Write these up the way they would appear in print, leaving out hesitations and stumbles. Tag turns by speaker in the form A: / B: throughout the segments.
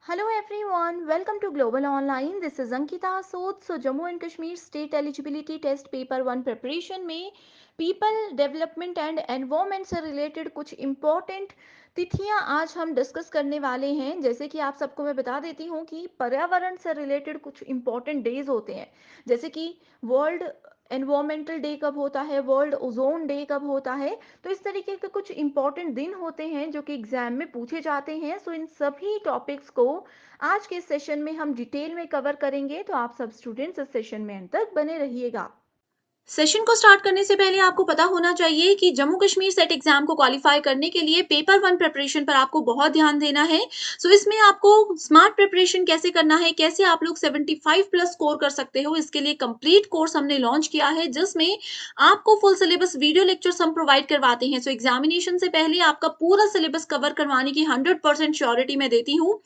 A: Hello everyone, welcome to Global Online. This is Ankita Sood. So Jammu and Kashmir State Eligibility Test Paper 1 preparation में people development and environment से related कुछ important तिथियां आज हम discuss करने वाले हैं। जैसे कि आप सबको मैं बता देती हूँ कि पर्यावरण से रिलेटेड कुछ इम्पोर्टेंट डेज होते हैं, जैसे कि वर्ल्ड एनवायरमेंटल डे कब होता है, वर्ल्ड ओजोन डे कब होता है। तो इस तरीके के कुछ इंपॉर्टेंट दिन होते हैं जो कि एग्जाम में पूछे जाते हैं। सो इन सभी टॉपिक्स को आज के सेशन में हम डिटेल में कवर करेंगे, तो आप सब स्टूडेंट्स इस सेशन में अंत तक बने रहिएगा।
B: सेशन को स्टार्ट करने से पहले आपको पता होना चाहिए कि जम्मू कश्मीर सेट एग्जाम को क्वालिफाई करने के लिए पेपर 1 प्रिपरेशन पर आपको बहुत ध्यान देना है। सो इसमें आपको स्मार्ट प्रिपरेशन कैसे करना है, कैसे आप लोग 75 प्लस स्कोर कर सकते हो, इसके लिए कंप्लीट कोर्स हमने लॉन्च किया है जिसमें आपको फुल सिलेबस वीडियो लेक्चर्स हम प्रोवाइड करवाते हैं। सो एग्जामिनेशन से पहले आपका पूरा सिलेबस कवर करवाने की 100% श्योरिटी मैं देती हूँ।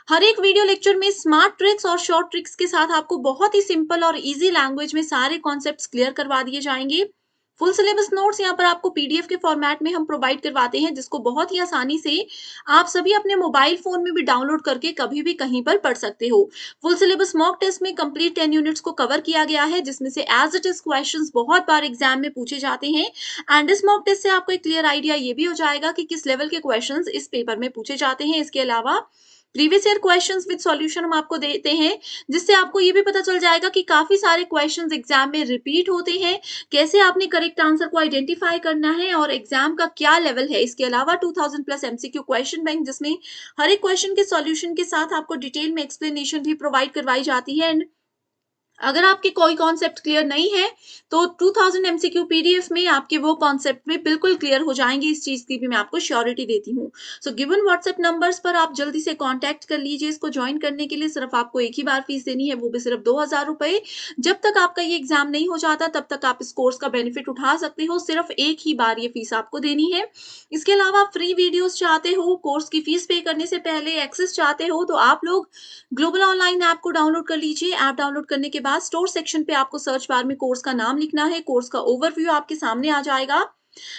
B: हर एक वीडियो लेक्चर में स्मार्ट ट्रिक्स और शॉर्ट ट्रिक्स के साथ आपको बहुत ही सिंपल और इजी लैंग्वेज में सारे कॉन्सेप्ट्स क्लियर करवा दिए जाएंगे। फुल सिलेबस नोट्स यहाँ पर आपको पीडीएफ के फॉर्मेट में हम प्रोवाइड करवाते हैं, जिसको बहुत ही आसानी से आप सभी अपने मोबाइल फोन में भी डाउनलोड करके कभी भी कहीं पर पढ़ सकते हो। फुल सिलेबस मॉक टेस्ट में कंप्लीट 10 यूनिट्स को कवर किया गया है, जिसमें से एज इट इज क्वेश्चंस बहुत बार एग्जाम में पूछे जाते हैं। एंड इस मॉक टेस्ट से आपको एक क्लियर आइडिया ये भी हो जाएगा कि किस लेवल के क्वेश्चंस इस पेपर में पूछे जाते हैं। इसके अलावा previous year questions with solution हम आपको देते हैं, जिससे आपको ये भी पता चल जाएगा कि काफी सारे क्वेश्चंस एग्जाम में रिपीट होते हैं, कैसे आपने करेक्ट आंसर को आइडेंटिफाई करना है और एग्जाम का क्या लेवल है। इसके अलावा 2000 प्लस एमसीक्यू क्वेश्चन बैंक, जिसमें हर एक क्वेश्चन के सॉल्यूशन के साथ आपको डिटेल में एक्सप्लेनेशन भी प्रोवाइड करवाई जाती है। एंड अगर आपके कोई कॉन्सेप्ट क्लियर नहीं है तो 2000 एमसीक्यू पीडीएफ में आपके वो कॉन्सेप्ट में बिल्कुल क्लियर हो जाएंगे। इस चीज की भी मैं आपको श्योरिटी देती हूँ। सो गिवन व्हाट्सएप नंबर्स पर आप जल्दी से कांटेक्ट कर लीजिए। इसको ज्वाइन करने के लिए सिर्फ आपको एक ही बार फीस देनी है, वो भी सिर्फ 2000 रुपए। जब तक आपका ये एग्जाम नहीं हो जाता तब तक आप इस कोर्स का बेनिफिट उठा सकते हो। सिर्फ एक ही बार ये फीस आपको देनी है। इसके अलावा फ्री वीडियोस चाहते हो, कोर्स की फीस पे करने से पहले एक्सेस चाहते हो, तो आप लोग ग्लोबल ऑनलाइन ऐप को डाउनलोड कर लीजिए। ऐप डाउनलोड करने के बाद स्टोर सेक्शन पे आपको सर्च बार में कोर्स का नाम लिखना है। कोर्स का ओवरव्यू आपके सामने आ जाएगा।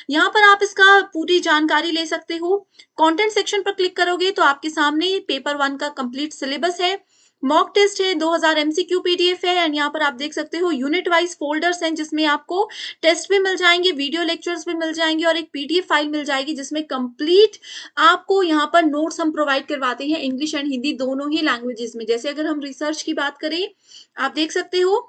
B: यहाँ पर आप इसका पूरी जानकारी ले सकते हो। कंटेंट सेक्शन पर क्लिक करोगे तो आपके सामने पेपर 1 का कंप्लीट सिलेबस है, मॉक टेस्ट है, 2000 एमसीक्यू पीडीएफ है। एंड यहाँ पर आप देख सकते हो यूनिट वाइज फोल्डर्स हैं, जिसमें आपको टेस्ट भी मिल जाएंगे, वीडियो लेक्चर्स भी मिल जाएंगे और एक पीडीएफ फाइल मिल जाएगी, जिसमें कंप्लीट आपको यहाँ पर नोट्स हम प्रोवाइड करवाते हैं इंग्लिश एंड हिंदी दोनों ही लैंग्वेजेस में। जैसे अगर हम रिसर्च की बात करें, आप देख सकते हो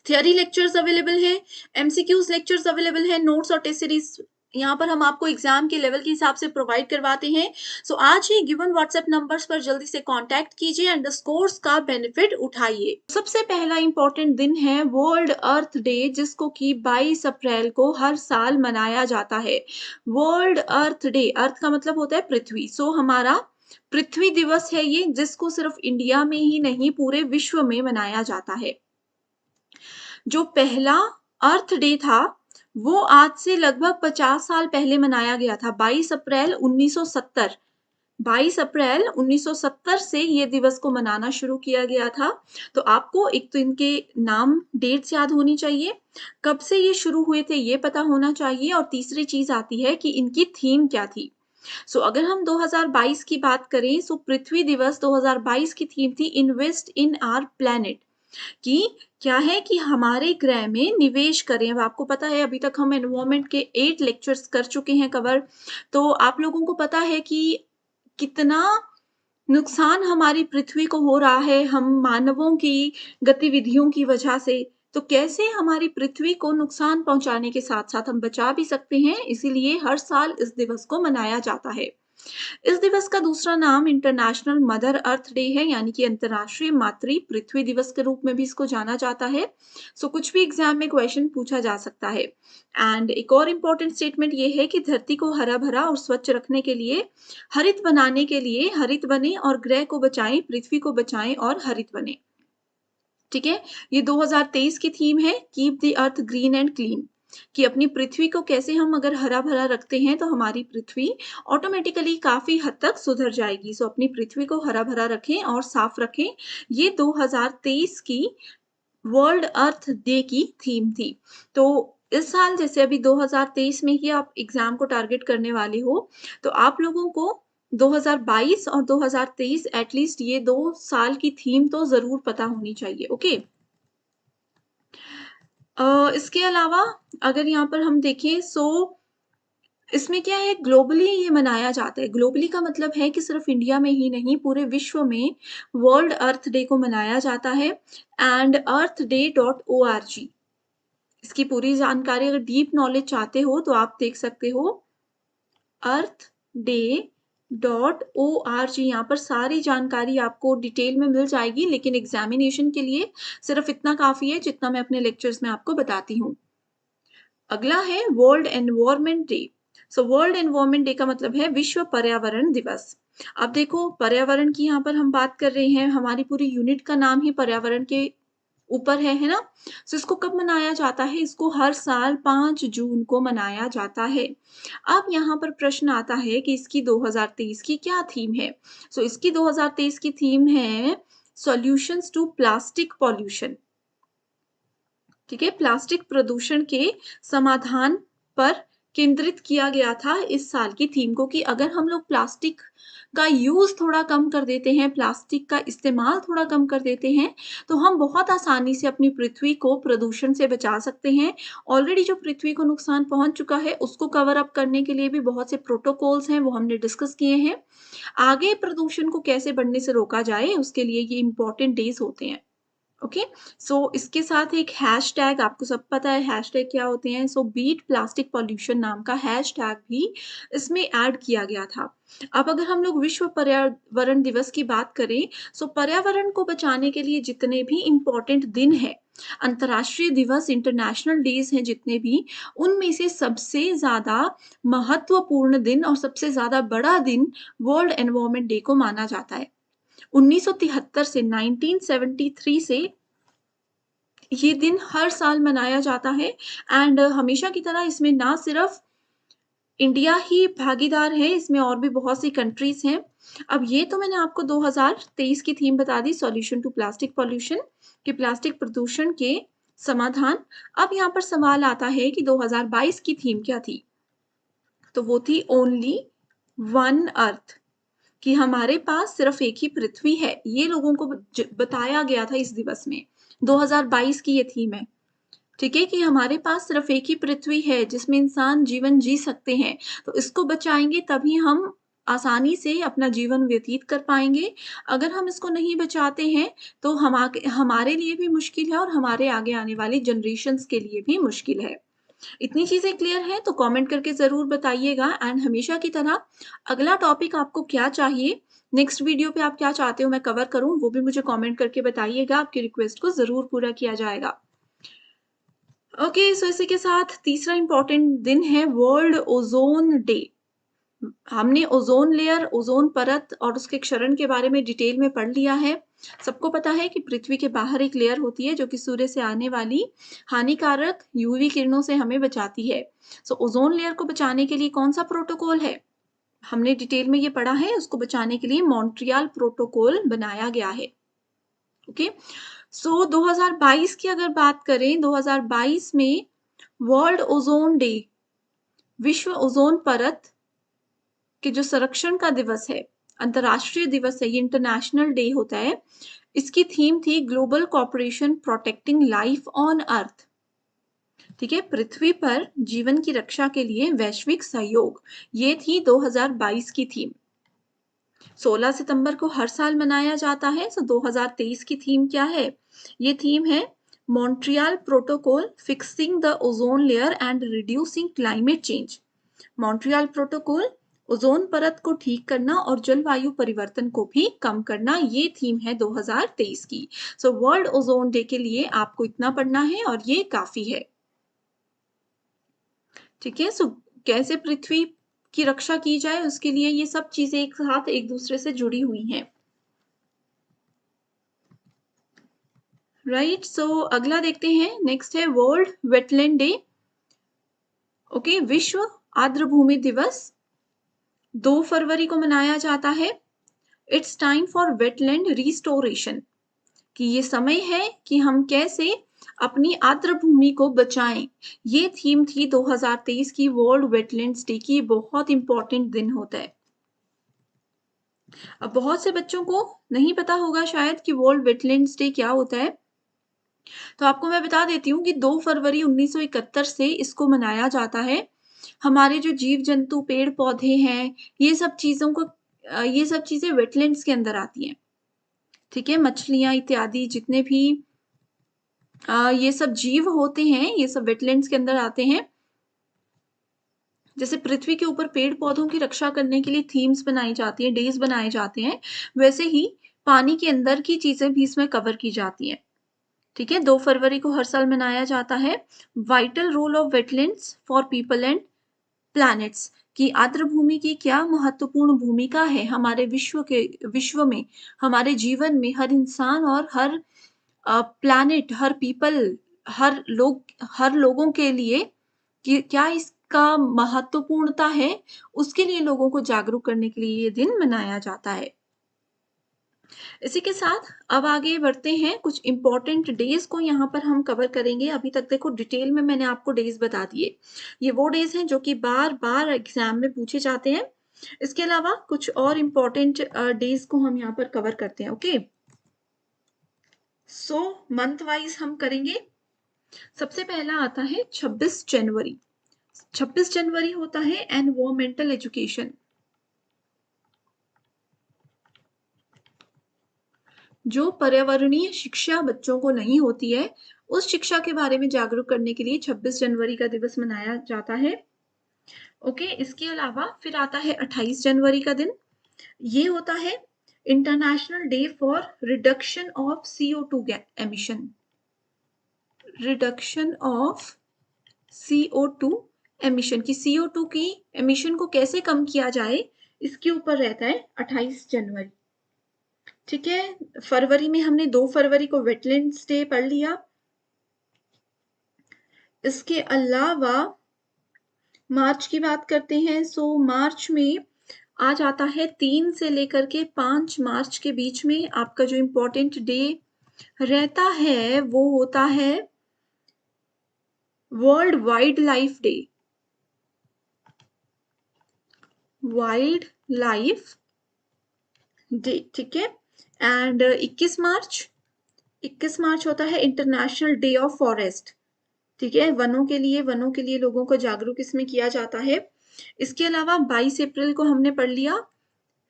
B: थियरी लेक्चर्स अवेलेबल है, एमसीक्यूज लेक्चर्स अवेलेबल है, नोट्स और टेस्ट सीरीज यहाँ पर हम आपको एग्जाम के लेवल के हिसाब से प्रोवाइड करवाते हैं। सो आज ही गिवन व्हाट्सएप नंबर्स पर जल्दी से कांटेक्ट कीजिए एंड द कोर्स का बेनिफिट उठाइए। सबसे पहला इंपॉर्टेंट दिन है वर्ल्ड अर्थ डे, जिसको कि 22 अप्रैल को हर साल मनाया जाता है। वर्ल्ड अर्थ डे, अर्थ का मतलब होता है पृथ्वी। सो हमारा पृथ्वी दिवस है ये, जिसको सिर्फ इंडिया में ही नहीं पूरे विश्व में मनाया जाता है। जो पहला अर्थ डे था वो आज से लगभग 50 साल पहले मनाया गया था, 22 अप्रैल 1970। 22 अप्रैल 1970 से ये दिवस को मनाना शुरू किया गया था। तो आपको एक तो इनके नाम, डेट्स याद होनी चाहिए, कब से ये शुरू हुए थे ये पता होना चाहिए, और तीसरी चीज आती है कि इनकी थीम क्या थी। सो अगर हम 2022 की बात करें, सो पृथ्वी दिवस 2022 की थीम थी इन्वेस्ट इन आवर प्लैनेट, कि क्या है कि हमारे ग्रह में निवेश करें। अब आपको पता है अभी तक हम एनवायरमेंट के 8 लेक्चर्स कर चुके हैं कवर। तो आप लोगों को पता है कि कितना नुकसान हमारी पृथ्वी को हो रहा है हम मानवों की गतिविधियों की वजह से। तो कैसे हमारी पृथ्वी को नुकसान पहुंचाने के साथ साथ हम बचा भी सकते हैं, इसीलिए हर साल इस दिवस को मनाया जाता है। इस दिवस का दूसरा नाम इंटरनेशनल मदर अर्थ डे है, यानी कि अंतर्राष्ट्रीय मातृ पृथ्वी दिवस के रूप में भी इसको जाना जाता है। सो कुछ भी एग्जाम में क्वेश्चन पूछा जा सकता है। एंड एक और इम्पोर्टेंट स्टेटमेंट ये है कि धरती को हरा भरा और स्वच्छ रखने के लिए, हरित बनाने के लिए हरित बने और ग्रह को बचाएं, पृथ्वी को बचाएं और हरित बने। ठीक है, ये 2023 की थीम है, keep the earth green and clean, कि अपनी पृथ्वी को कैसे हम अगर हरा भरा रखते हैं तो हमारी पृथ्वी ऑटोमेटिकली काफी हद तक सुधर जाएगी। सो अपनी पृथ्वी को हरा भरा रखें और साफ रखें, ये 2023 की वर्ल्ड अर्थ डे की थीम थी। तो इस साल जैसे अभी 2023 में ही आप एग्जाम को टारगेट करने वाले हो, तो आप लोगों को 2022 और 2023 एटलीस्ट ये 2 साल की थीम तो ज़रूर पता होनी चाहिए, ओके? इसके अलावा अगर यहाँ पर हम देखें इसमें क्या है, ग्लोबली ये मनाया जाता है। ग्लोबली का मतलब है कि सिर्फ़ इंडिया में ही नहीं, पूरे विश्व में वर्ल्ड अर्थ डे को मनाया जाता है एंड earthday.org इसकी पूरी जानकारी अगर डीप नॉलेज चाहते हो तो आप देख सकते हो earthday.org यहाँ पर सारी जानकारी आपको डिटेल में मिल जाएगी, लेकिन एग्ज़ामिनेशन के लिए सिर्फ़ इतना काफ़ी है जितना मैं अपने लेक्चर्स में आपको बताती हूँ। अगला है world environment day. World environment day का मतलब है विश्व पर्यावरण दिवस। अब देखो पर्यावरण की यहाँ पर हम बात कर रहे हैं, हमारी पूरी यूनिट का नाम ही पर्यावरण के ऊपर है ना? इसको कब मनाया जाता है? इसको हर साल 5 जून को मनाया जाता है। अब यहाँ पर प्रश्न आता है कि इसकी 2023 की क्या थीम है? इसकी 2023 की थीम है सॉल्यूशंस टू प्लास्टिक पॉल्यूशन। ठीक है, प्लास्टिक प्रदूषण के समाधान पर केंद्रित किया गया था इस साल की थीम को कि अगर हम लोग प्लास्टिक का यूज़ थोड़ा कम कर देते हैं, प्लास्टिक का इस्तेमाल थोड़ा कम कर देते हैं, तो हम बहुत आसानी से अपनी पृथ्वी को प्रदूषण से बचा सकते हैं। ऑलरेडी जो पृथ्वी को नुकसान पहुँच चुका है, उसको कवर अप करने के लिए भी बहुत से प्रोटोकॉल्स हैं, वो हमने डिस्कस किए हैं। आगे प्रदूषण को कैसे बढ़ने से रोका जाए, उसके लिए ये इम्पोर्टेंट डेज़ होते हैं। ओके, इसके साथ एक हैशटैग, आपको सब पता है हैशटैग क्या होते हैं। बीट प्लास्टिक पॉल्यूशन नाम का हैशटैग भी इसमें ऐड किया गया था। अब अगर हम लोग विश्व पर्यावरण दिवस की बात करें, पर्यावरण को बचाने के लिए जितने भी इम्पोर्टेंट दिन है, अंतर्राष्ट्रीय दिवस, इंटरनेशनल डेज हैं जितने भी, उनमें से सबसे ज़्यादा महत्वपूर्ण दिन और सबसे ज़्यादा बड़ा दिन वर्ल्ड एनवायरनमेंट डे को माना जाता है। 1973 से 1973 से ये दिन हर साल मनाया जाता है एंड हमेशा की तरह इसमें ना सिर्फ इंडिया ही भागीदार है, इसमें और भी बहुत सी कंट्रीज़ हैं। अब ये तो मैंने आपको 2023 की थीम बता दी, सॉल्यूशन टू प्लास्टिक पॉल्यूशन, कि प्लास्टिक प्रदूषण के समाधान। अब यहाँ पर सवाल आता है कि 2022 की थीम क्या थी? तो वो थी ओनली वन अर्थ, कि हमारे पास सिर्फ एक ही पृथ्वी है। ये लोगों को बताया गया था इस दिवस में। 2022 की ये थीम है, ठीक है, कि हमारे पास सिर्फ एक ही पृथ्वी है जिसमें इंसान जीवन जी सकते हैं। तो इसको बचाएंगे तभी हम आसानी से अपना जीवन व्यतीत कर पाएंगे। अगर हम इसको नहीं बचाते हैं तो हमारे लिए भी मुश्किल है और हमारे आगे आने वाली जनरेशन्स के लिए भी मुश्किल है। इतनी चीज़ें क्लियर हैं तो कमेंट करके ज़रूर बताइएगा एंड हमेशा की तरह अगला टॉपिक आपको क्या चाहिए, नेक्स्ट वीडियो पे आप क्या चाहते हो मैं कवर करूँ, वो भी मुझे कमेंट करके बताइएगा। आपकी रिक्वेस्ट को ज़रूर पूरा किया जाएगा। ओके, इसी के साथ तीसरा इम्पोर्टेंट दिन है वर्ल्ड ओज़ोन डे। हमने ओज़ोन लेयर, ओज़ोन परत और उसके क्षरण के बारे में डिटेल में पढ़ लिया है। सबको पता है कि पृथ्वी के बाहर एक लेयर होती है जो कि सूर्य से आने वाली हानिकारक यूवी किरणों से हमें बचाती है। ओज़ोन लेयर को बचाने के लिए कौन-सा प्रोटोकॉल है? हमने डिटेल में ये पढ़ा है, उसको बचाने के लिए मॉन्ट्रियल प्रोटोकॉल बनाया गया है। ओके, 2022 की अगर बात करें, 2022 में वर्ल्ड ओज़ोन डे, विश्व ओज़ोन परत कि जो संरक्षण का दिवस है, अंतर्राष्ट्रीय दिवस है, ये इंटरनेशनल डे होता है। इसकी थीम थी global cooperation protecting life on earth. ठीक है, पृथ्वी पर जीवन की रक्षा के लिए वैश्विक सहयोग, ये थी 2022 की थीम। 16 सितंबर को हर साल मनाया जाता है। 2023 की थीम क्या है? ये थीम है Montreal protocol fixing the ozone layer and reducing climate change. Montreal protocol ozone परत को ठीक करना और जलवायु परिवर्तन को भी कम करना, ये थीम है 2023 की। वर्ल्ड ओजोन डे के लिए आपको इतना पढ़ना है और ये काफी है। ठीक है, कैसे पृथ्वी की रक्षा की जाए उसके लिए ये सब चीजें एक साथ एक दूसरे से जुड़ी हुई हैं। राइट, अगला देखते हैं, नेक्स्ट है वर्ल्ड वेटलैंड डे। ओके, विश्व आर्द्र भूमि दिवस 2 फरवरी को मनाया जाता है। It's time for wetland restoration, कि ये समय है कि हम कैसे अपनी आर्द्र भूमि को बचाएं। ये थीम थी 2023 की वर्ल्ड वेटलैंड्स डे की। बहुत इंपॉर्टेंट दिन होता है। अब बहुत से बच्चों को नहीं पता होगा शायद कि वर्ल्ड वेटलैंड्स डे क्या होता है। तो आपको मैं बता देती हूँ कि 2 फरवरी 1971 से इसको मनाया जाता है। हमारे जो जीव-जंतु, पेड़-पौधे हैं, ये सब चीज़ें वेटलैंड्स के अंदर आती हैं, ठीक है? मछलियाँ इत्यादि जितने भी ये सब जीव होते हैं, ये सब वेटलैंड्स के अंदर आते हैं। जैसे पृथ्वी के ऊपर पेड़-पौधों की रक्षा करने के लिए थीम्स बनाई जाती हैं, डेज़ बनाए जाते हैं, वैसे ही पानी के अंदर की चीज़ें भी इसमें कवर की जाती हैं। ठीक है, 2 फरवरी को हर साल मनाया जाता है। Vital role of wetlands for people and planets कि आर्द्र भूमि की क्या महत्वपूर्ण भूमिका है हमारे विश्व में, हमारे जीवन में, हर इंसान और हर प्लैनेट, हर पीपल, हर लोगों के लिए कि क्या इसका महत्वपूर्णता है, उसके लिए लोगों को जागरूक करने के लिए ये दिन मनाया जाता है। इसी के साथ अब आगे बढ़ते हैं, कुछ इम्पोर्टेंट डेज़ को यहाँ पर हम कवर करेंगे। अभी तक देखो डिटेल में मैंने आपको डेज़ बता दिए। ये वो डेज़ हैं जो कि बार-बार एग्ज़ाम में पूछे जाते हैं। इसके अलावा कुछ और इम्पोर्टेंट डेज़ को हम यहाँ पर कवर करते हैं, ओके? सो मंथ वाइज़ हम करेंगे। सबसे पहला आता है 26 जनवरी। 26 जनवरी होता है एनवायरमेंटल एजुकेशन। जो पर्यावरणीय शिक्षा बच्चों को नहीं होती है, उस शिक्षा के बारे में जागरूक करने के लिए 26 जनवरी का दिवस मनाया जाता है। ओके, इसके अलावा फिर आता है 28 जनवरी का दिन। ये होता है international day for reduction of CO2 emission. Reduction of CO2 emission की CO2 की एमिशन को कैसे कम किया जाए, इसके ऊपर रहता है 28 जनवरी। ठीक है, फरवरी में हमने 2 फरवरी को वेटलैंड्स डे पढ़ लिया। इसके अलावा मार्च की बात करते हैं, सो मार्च में आ जाता है 3 से लेकर के 5 मार्च के बीच में आपका जो इम्पोर्टेंट डे रहता है, वो होता है world wild life day. Wild life day, ठीक है? एंड 21 मार्च होता है इंटरनेशनल डे ऑफ फॉरेस्ट। ठीक है, वनों के लिए लोगों को जागरूक इसमें किया जाता है। इसके अलावा 22 अप्रैल को हमने पढ़ लिया।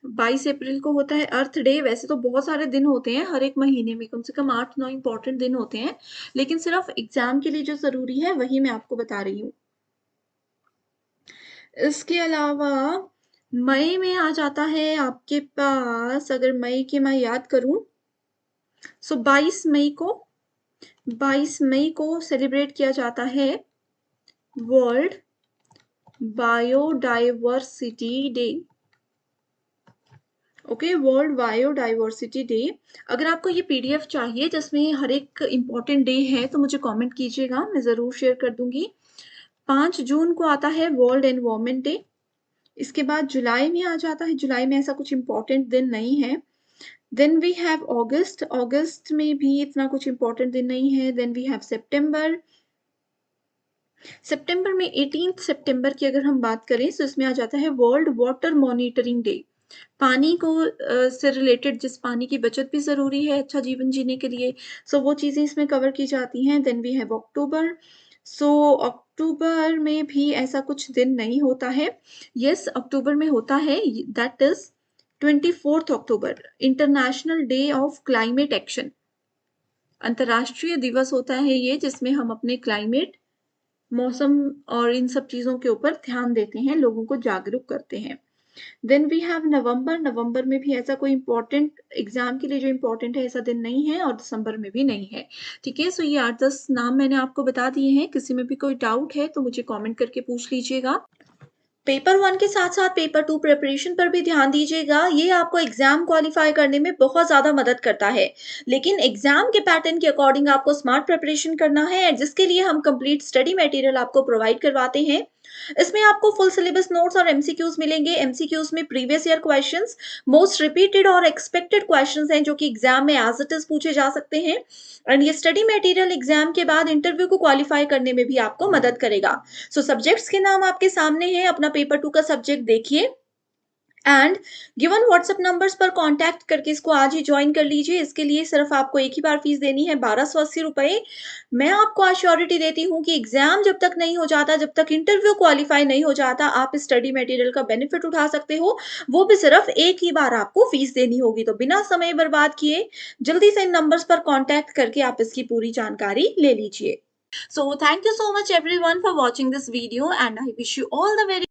B: 22 अप्रैल को होता है अर्थ डे। वैसे तो बहुत सारे दिन होते हैं हर एक महीने में, कम से कम 8-9 इम्पोर्टेंट दिन होते हैं, लेकिन सिर्फ एग्जाम के लिए जो ज़रूरी है वही मैं आपको बता रही हूँ। इसके अलावा मई में आ जाता है आपके पास, अगर मई की मैं याद करूँ, सो 22 मई को सेलिब्रेट किया जाता है world biodiversity day. Okay, world biodiversity day. अगर आपको ये PDF चाहिए जिसमें हर एक इम्पोर्टेंट डे है तो मुझे कमेंट कीजिएगा, मैं ज़रूर शेयर कर दूंगी। 5 जून को आता है वर्ल्ड एनवायरनमेंट डे। इसके बाद जुलाई में आ जाता है, जुलाई में ऐसा कुछ इम्पोर्टेंट दिन नहीं है। देन वी हैव अगस्त, अगस्त में भी इतना कुछ इम्पोर्टेंट दिन नहीं है। देन वी हैव सितंबर, सितंबर में 18 सितंबर की अगर हम बात करें तो इसमें आ जाता है वर्ल्ड वाटर मॉनिटरिंग डे। पानी को से रिलेटेड, जिस पानी की बचत भी ज़रूरी है अच्छा जीवन जीने के लिए, सो वो चीज़ें इसमें कवर की जाती हैं। देन वी हैव अक्टूबर, सो अक्टूबर में भी ऐसा कुछ दिन नहीं होता है। यस, अक्टूबर में होता है, that is 24 October, international day of climate action. अंतर्राष्ट्रीय दिवस होता है ये, जिसमें हम अपने क्लाइमेट, मौसम और इन सब चीज़ों के ऊपर ध्यान देते हैं, लोगों को जागरूक करते हैं। देन वी हैव नवंबर, नवंबर में भी ऐसा कोई इम्पोर्टेंट एग्जाम के लिए जो इम्पोर्टेंट है ऐसा दिन नहीं है, और दिसंबर में भी नहीं है। ठीक है, सो ये 8-10 नाम मैंने आपको बता दिए हैं। किसी में भी कोई डाउट है तो मुझे कमेंट करके पूछ लीजिएगा। पेपर 1 के साथ-साथ पेपर 2 प्रिपरेशन पर भी ध्यान दीजिएगा। ये आपको एग्ज़ाम क्वालिफ़ाई करने में बहुत ज़्यादा मदद करता है। लेकिन एग्ज़ाम के पैटर्न के अकॉर्डिंग आपको स्मार्ट प्रिपरेशन करना है, जिसके लिए हम कंप्लीट स्टडी मटेरियल आपको प्रोवाइड करवाते हैं। इसमें आपको फुल सिलेबस नोट्स और MCQs मिलेंगे। MCQs में previous year questions, most repeated और एक्सपेक्टेड क्वेश्चंस हैं, जो कि एग्ज़ाम में एज़ इट इज़ पूछे जा सकते हैं। एंड ये स्टडी मटेरियल एग्ज़ाम के बाद इंटरव्यू को क्वालिफ़ाई करने में भी आपको मदद करेगा। सो सब्जेक्ट्स के नाम आपके सामने हैं, अपना पेपर 2 का सब्जेक्ट देखिए। एंड गिवन व्हाट्सएप नंबर्स पर कांटेक्ट करके इसको आज ही ज्वाइन कर लीजिए। इसके लिए सिर्फ आपको एक ही बार फीस देनी है, 1280 रुपए। मैं आपको अश्योरिटी देती हूँ कि एग्जाम जब तक नहीं हो जाता, जब तक इंटरव्यू क्वालिफाई नहीं हो जाता, आप इस स्टडी मटेरियल का बेनिफिट उठा सकते हो। वो भी सिर्फ एक ही बार आपको फीस देनी होगी। तो बिना समय बर्बाद किए जल्दी से इन नंबर्स पर कांटेक्ट करके आप इसकी पूरी जानकारी ले लीजिए। So thank you so much everyone for watching this video and I wish you all the very